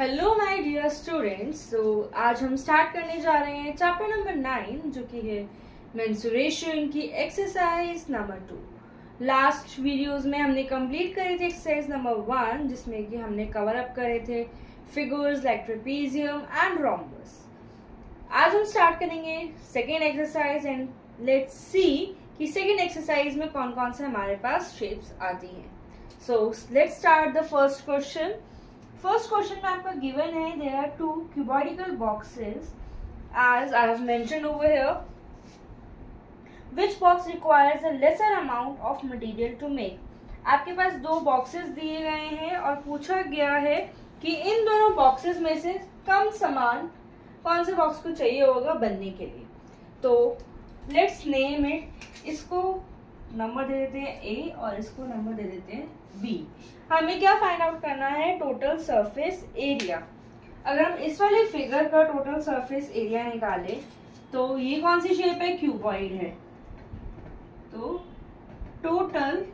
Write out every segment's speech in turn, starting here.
Hello my dear students. आज हम start करने जा रहे हैं चैप्टर नंबर 9 जो कि है मेंस्ट्रुएशन की एक्सरसाइज नंबर 2। लास्ट वीडियोस में हमने कंप्लीट करी थी एक्सरसाइज नंबर 1 जिसमें कि हमने कवर अप करे थे figures like trapezium and rhombus. आज हम स्टार्ट करेंगे second exercise and let's see कि सेकेंड एक्सरसाइज में कौन कौन से हमारे पास शेप्स आती हैं। So let's start the first question. First question में आपका गिवन है there are two cuboidical boxes as I have mentioned over here. Which box requires a lesser amount of material to make? आपके पास दो boxes दिए गए हैं और पूछा गया है कि इन दोनों बॉक्सेस में से कम सामान कौन से बॉक्स को चाहिए होगा बनने के लिए। तो लेट्स नेम इट। इसको नंबर दे देते हैं ए और इसको नंबर दे देते हैं बी। हमें क्या फाइंड आउट करना है? Total surface area. अगर हम इस वाले फिगर का टोटल सरफेस एरिया निकाले तो ये कौन सी शेप है? क्यूबॉइड है। तो total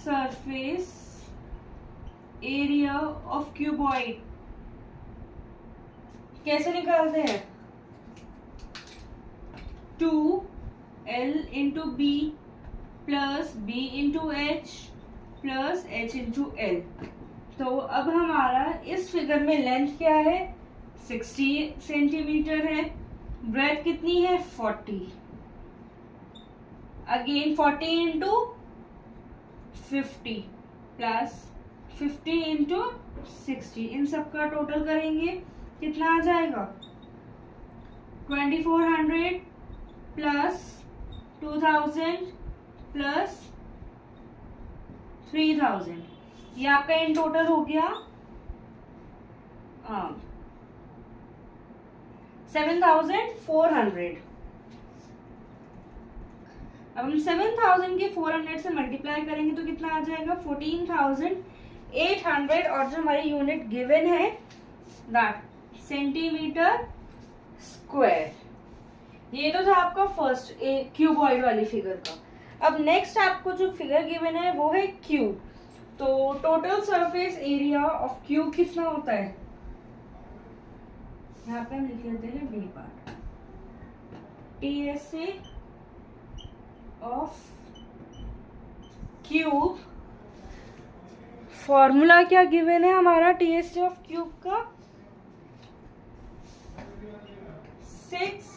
surface area of cuboid कैसे निकालते हैं? 2L into B plus B into H plus H into L. तो अब हमारा इस फिगर में लेंथ क्या है? 60 सेंटीमीटर है। ब्रेथ कितनी है? 40। Again 40 into 50 plus 50 into 60। इन सबका टोटल करेंगे कितना आ जाएगा? 2400 प्लस 2000 प्लस 3000। ये आपका इन टोटल हो गया 7400। अब हम 7400 के 400 से मल्टीप्लाई करेंगे तो कितना आ जाएगा? 14800। और जो हमारी यूनिट गिवन है दैट सेंटीमीटर स्क्वायर। ये तो था आपका फर्स्ट क्यूबॉइड वाली फिगर का। अब नेक्स्ट आपको जो फिगर गिवन है वो है क्यूब। तो total surface area of cube कितना होता है? यहाँ पे हम लिख लेते हैं D part. TSA of cube. Formula क्या गिवन है हमारा टीएसए ऑफ क्यूब का? 6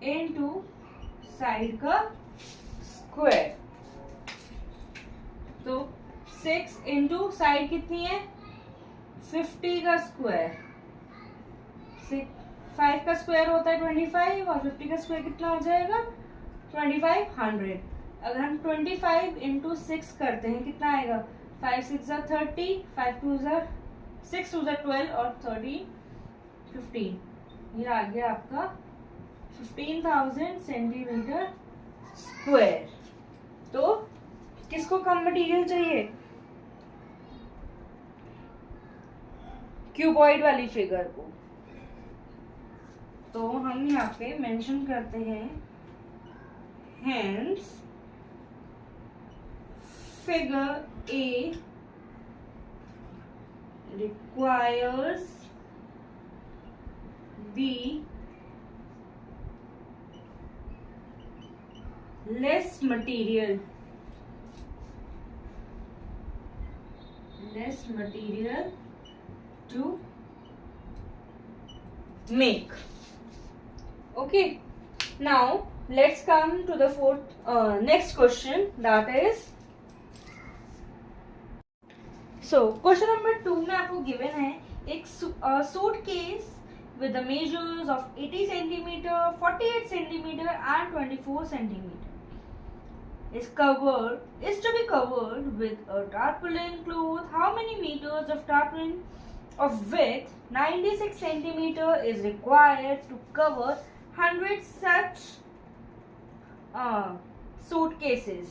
इंटू साइड का स्क्वायर। तो 6 इंटू साइड कितनी है? 50 का स्क्वायर। 5 का स्क्वायर होता है 25 और 50 का स्क्वायर कितना हो जाएगा? 2500। अगर हम 25 इंटू 6 करते हैं कितना आएगा? 5 6 30, 5 2 6 2 12 और 30 15। ये आ गया आपका 15,000 सेंटीमीटर स्क्वायर। तो किसको कम मटेरियल चाहिए? क्यूबॉइड वाली फिगर को। तो हम यहाँ पे मेंशन करते हैं hence figure A requires the less material to make. Okay, now let's come to the next question, that is question number 2 में आपको given है एक suitcase with the measures of 80 centimeter, 48 centimeter and 24 centimeter is to be covered with a tarpaulin cloth. How many meters of tarpaulin of width 96 centimeter is required to cover 100 such suitcases?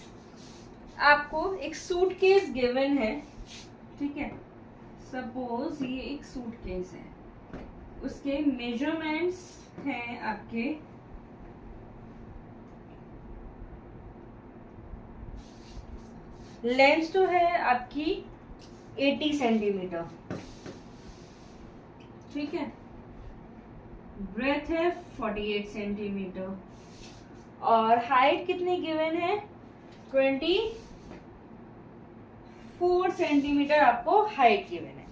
आपको एक suitcase given है, ठीक है। Suppose ये एक suitcase है, उसके measurements हैं आपके लेंथ तो है आपकी 80 सेंटीमीटर, ठीक है, ब्रेथ है 48 सेंटीमीटर और हाइट कितनी गिवन है, 24 सेंटीमीटर आपको हाइट गिवन है।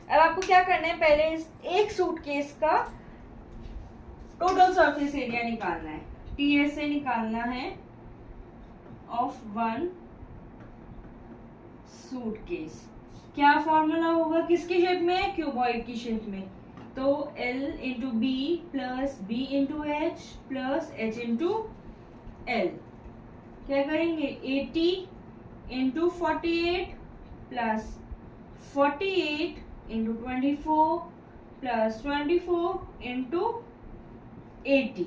अब आपको क्या करना है, पहले इस एक सूटकेस का टोटल सरफेस एरिया निकालना है, टीएसए निकालना है ऑफ वन सूटकेस। क्या फॉर्मूला होगा, किसकी शेप में, क्यूबॉइड की शेप में, तो L into B plus B into H plus H into L. क्या करेंगे, 80 into 48 plus 48 into 24 plus 24 into 80।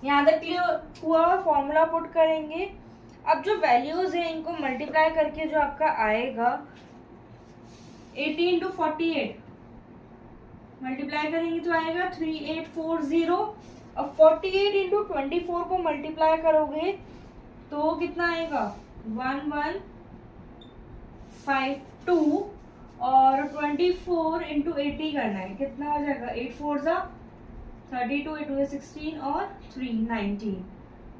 यहाँ तक क्लियर हुआ, फॉर्मूला पुट करेंगे। अब जो वैल्यूज है इनको मल्टीप्लाई करके जो आपका आएगा 80 इंटू 48 मल्टीप्लाई करेंगे तो आएगा 3840। अब 48 इंटू 24 को मल्टीप्लाई करोगे तो कितना आएगा 1152 और 24 इंटू 80 करना है, कितना हो जाएगा 8 4 जा 32, 8 16 और 3 19,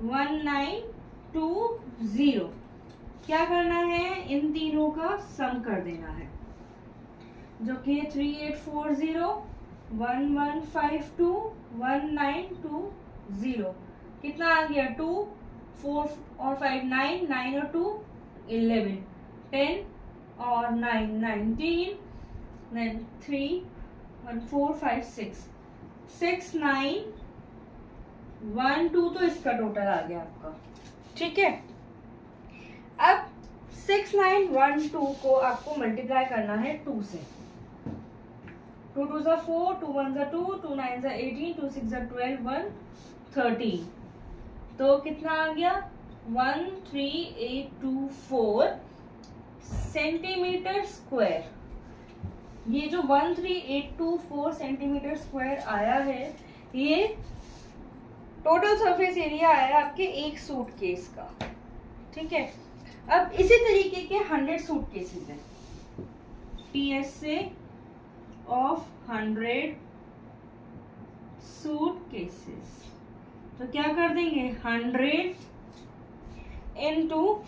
1920। क्या करना है, इन तीनों का सम कर देना है जो कि 3840 1152 1920। कितना आ गया 2 4 और 5 9 9 और 2 11 10 और 9 19 9 3 1 4 5 6 6 9 1 2, तो इसका टोटल आ गया आपका। ठीक है, अब 6 9 1 2 को आपको मल्टीप्लाई करना है 2 से। 2 2 जा 4, 2 1 जा 2, 2 9 जा 18, 2 6 जा 12, 1 13। तो कितना आ गया 13824 सेंटीमीटर स्क्वायर। ये जो 13824 सेंटीमीटर स्क्वायर आया है, ये टोटल सरफेस एरिया आया आपके एक सूटकेस का। ठीक है, अब इसी तरीके के 100 सूटकेसेस हैं, टीएसए ऑफ 100 सूटकेसेस। तो क्या कर देंगे 100 इंटू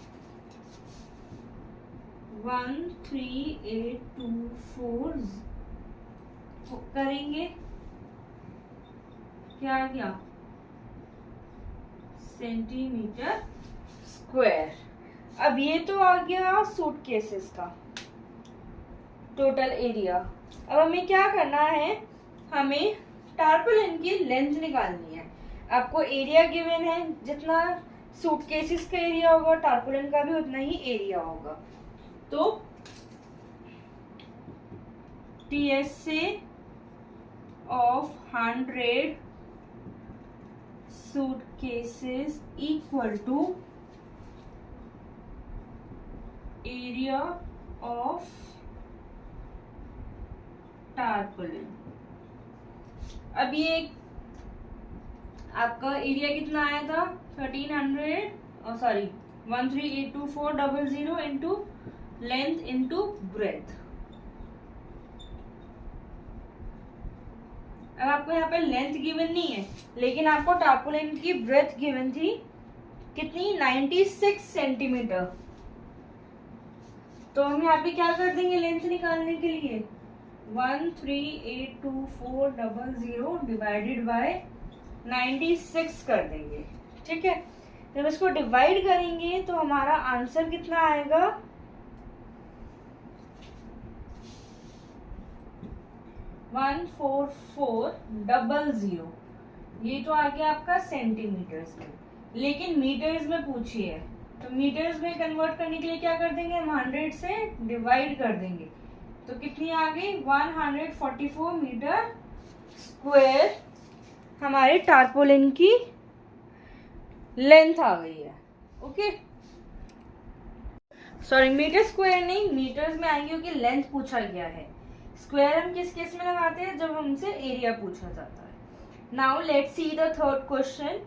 13824 करेंगे, क्या आ गया सेंटीमीटर स्क्वायर। अब ये तो आ गया सूटकेसेस का टोटल एरिया। अब हमें क्या करना है, हमें टारपोलिन की लेंथ निकालनी है। आपको एरिया गिवन है, जितना सूटकेसेस का एरिया होगा टारपोलिन का भी उतना ही एरिया होगा। तो TSA of 100 suitcases equal to area of tarpaulin। अब ये आपका एरिया कितना आया था 1382400 इंटू लेंथ इंटू ब्रेथ। अब आपको यहाँ पे लेंथ गिवन नहीं है, लेकिन आपको टारपोलिन की ब्रेथ गिवन थी कितनी 96 सेंटीमीटर। तो हम यहाँ पे क्या कर देंगे लेंथ निकालने के लिए 1382400 डिवाइडेड बाय 96 कर देंगे। ठीक है, जब इसको डिवाइड करेंगे तो हमारा आंसर कितना आएगा 14400। ये तो आ गया आपका सेंटीमीटर्स में, लेकिन मीटर्स में पूछी है, तो मीटर्स में कन्वर्ट करने के लिए क्या कर देंगे हम 100 से डिवाइड कर देंगे। तो कितनी आ गई 144 मीटर स्क्वायर हमारे टारपोलिन की लेंथ आ गई है। ओके, सॉरी मीटर स्क्वायर नहीं, मीटर्स में आएंगे क्योंकि लेंथ पूछा गया है। स्क्वायर हम किस केस में लगाते हैं, जब हमसे एरिया पूछा जाता है। Now let's see the third question.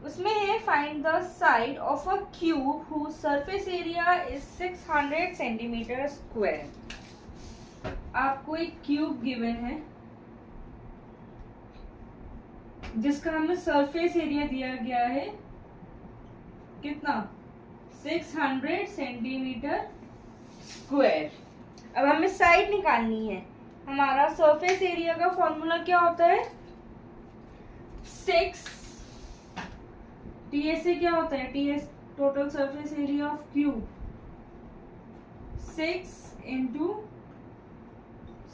उसमें है find the side of a cube whose surface area is 600 centimetre square. आपको एक क्यूब गिवन है जिसका हमें सरफेस एरिया दिया गया है कितना, 600 सेंटीमीटर स्क्वायर। अब हमें साइड निकालनी है। हमारा सरफेस एरिया का फॉर्मूला क्या होता है, 6 टीएस से क्या होता है, TS total surface area of cube, 6 into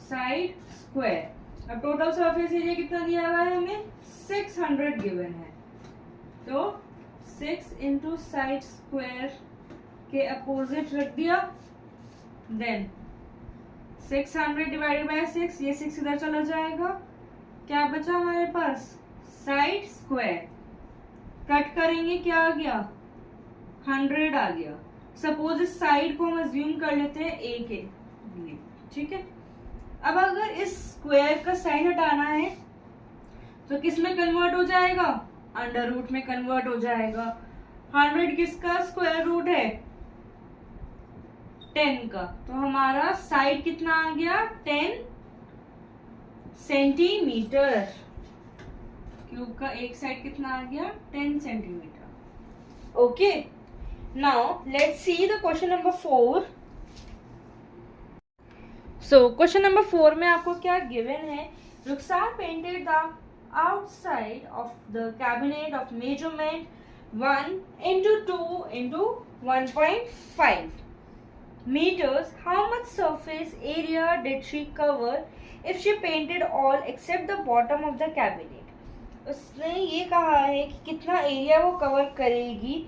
side square. अब टोटल सरफेस एरिया कितना दिया हुआ है हमें, 600 गिवन है, तो 6 इंटू साइड स्क्वायर के अपोजिट रख दिया, देन 600 डिवाइडेड बाय 6, ये 6 इधर चला जाएगा, क्या बचा हमारे पास, साइड स्क्वायर। कट करेंगे, क्या आ गया, 100 आ गया। सपोज इस साइड को हम अज्यूम कर लेते हैं ए के लिए, ठीक है। अब अगर इस स्क्वायर का साइड हटाना है तो किस में कन्वर्ट हो जाएगा, अंडर रूट में कन्वर्ट हो जाएगा। 100 किसका स्क्वायर रूट है, 10 का, तो हमारा साइड कितना आ गया, 10 सेंटीमीटर। क्यूब का एक साइड कितना आ गया, 10 centimetre. Okay, now let's see the question number 4। So question number 4 में आपको क्या गिवन है, Rukhsar painted the outside of the cabinet of measurement 1 into 2 into 1.5 meters. How much surface area did she cover if she painted all except the bottom of the cabinet? उसने ये कहा है कि कितना एरिया वो कवर करेगी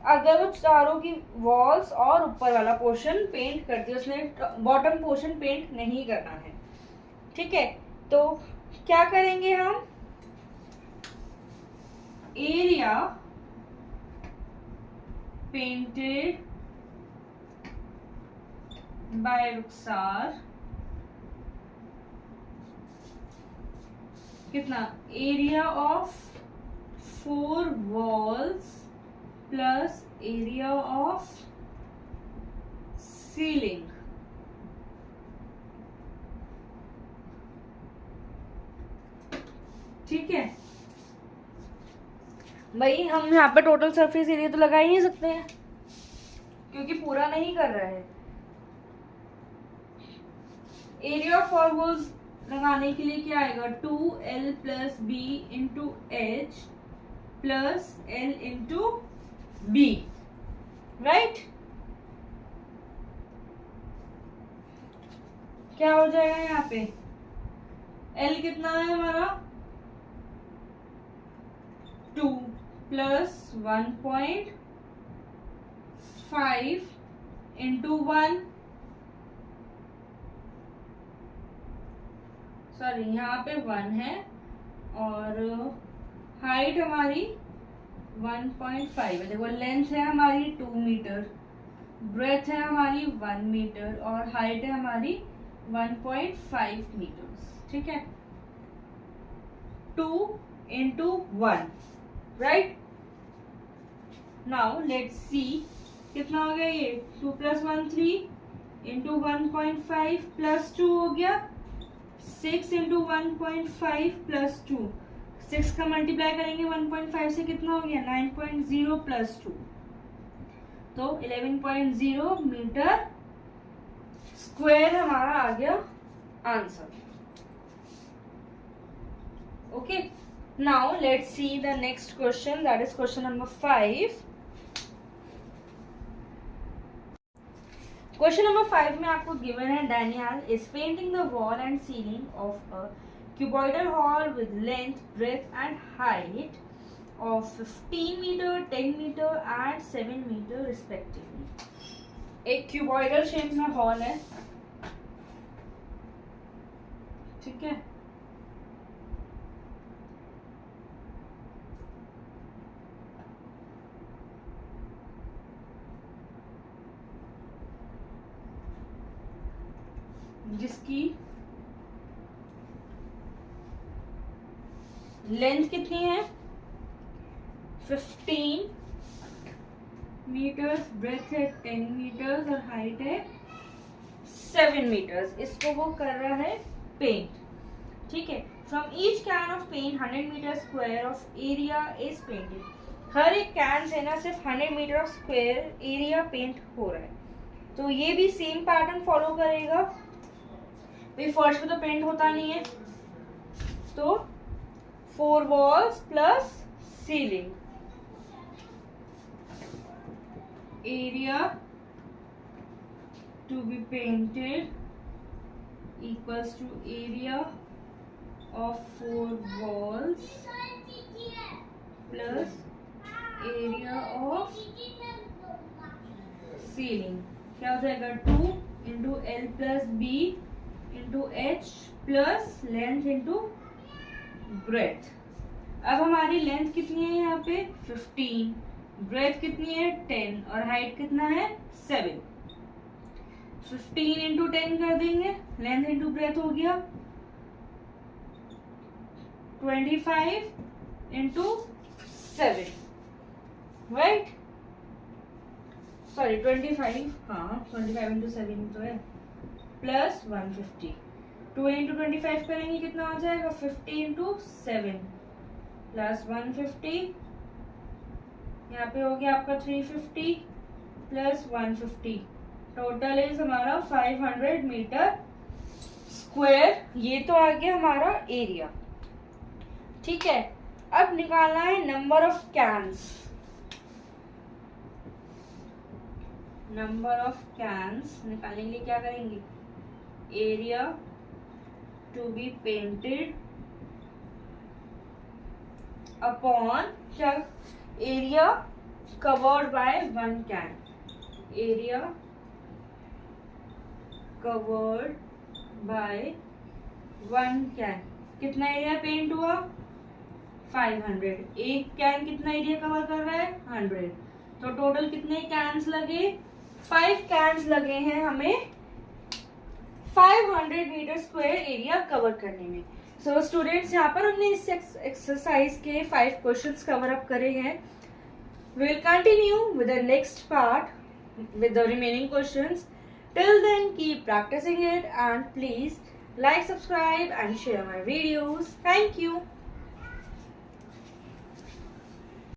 अगर वो चारों की वॉल्स और ऊपर वाला पोर्शन पेंट करती है, उसने बॉटम पोर्शन पेंट नहीं करना है, ठीक है। तो क्या करेंगे हम, एरिया पेंटेड बाय रुखसार कितना, area of 4 walls plus area of ceiling, ठीक है। भाई हम यहाँ पे टोटल सरफेस एरिया तो लगा ही नहीं सकते हैं क्योंकि पूरा नहीं कर रहा है। एरिया ऑफ 4 वॉल्स लगाने के लिए क्या आएगा, 2l plus B into H plus L into B, right. क्या हो जाएगा यहाँ पे, l कितना है हमारा, 2 प्लस 1.5 इंटू 1, सॉरी यहाँ पे 1 है और हाइट हमारी 1.5 है। देखो लेंथ है हमारी 2 मीटर, ब्रेथ है हमारी 1 मीटर और हाइट है हमारी 1.5 मीटर, ठीक है। 2 इंटू 1, राइट। नाउ लेट्स सी कितना हो गया, ये 2 प्लस 1 3 इंटू 1.5 प्लस 2 हो गया 6 इंटू 1.5 प्लस 2, 6 का मल्टीप्लाई करेंगे 1.5 से कितना हो गया 9.0 प्लस 2, तो 11.0 मीटर स्क्वायर हमारा आ गया answer. Okay, now let's see the next question, that is question number 5। Question number 5 में आपको गिवन है, Daniel is painting the wall and ceiling of a cuboidal hall with length, breadth and height of 15 meter, 10 meter and 7 meter respectively। एक cuboidal shape में hall है, ठीक है। जिसकी length कितनी है 15 मीटर्स, ब्रेथ है 10 मीटर्स और हाइट है 7 मीटर्स। इसको वो कर रहा है पेंट, ठीक है। From each can of paint 100 metre square of area is painted. हर एक कैन से ना सिर्फ 100 metre of square area paint हो रहा है. तो ये भी सेम पैटर्न फॉलो करेगा. भाई फर्श पे तो पेंट होता नहीं है, तो 4 walls plus ceiling area to be painted equals to area of 4 walls plus area of ceiling. क्या हो जाएगा 2 into L plus B into H plus length into breadth. अब हमारी लेंथ कितनी है यहाँ पे 15, ब्रेथ कितनी है 10 और हाइट कितना है 7. 15 इंटू 10 कर देंगे, लेंथ इंटू ब्रेथ हो गया 25 इंटू 7, राइट. सॉरी 25, हाँ 25 इंटू 7 तो है प्लस 150. 2 इंटू 25 करेंगे कितना हो जाएगा 50 इंटू 7 प्लस 150. यहाँ पे हो गया आपका 350 प्लस 150. टोटल इज हमारा 500 मीटर स्क्वायर. ये तो आ गया हमारा एरिया. ठीक है, अब निकालना है number of cans. Number of cans निकालने के लिए क्या करेंगे, area to be painted upon क्या, area covered by 1 can. Area covered by 1 can. कितना एरिया पेंट हुआ 500. एक कैन कितना एरिया कवर कर रहा है 100. तो टोटल कितने कैन्स लगे 5 कैन्स लगे हैं हमें 500 मीटर स्क्वायर एरिया कवर करने में. सो स्टूडेंट्स, यहाँ पर हमने इस एक्सरसाइज के 5 क्वेश्चंस कवर अप करे हैं. We will continue with the next part with the remaining questions. Till then, keep practicing it and please like, subscribe and share my videos. Thank you.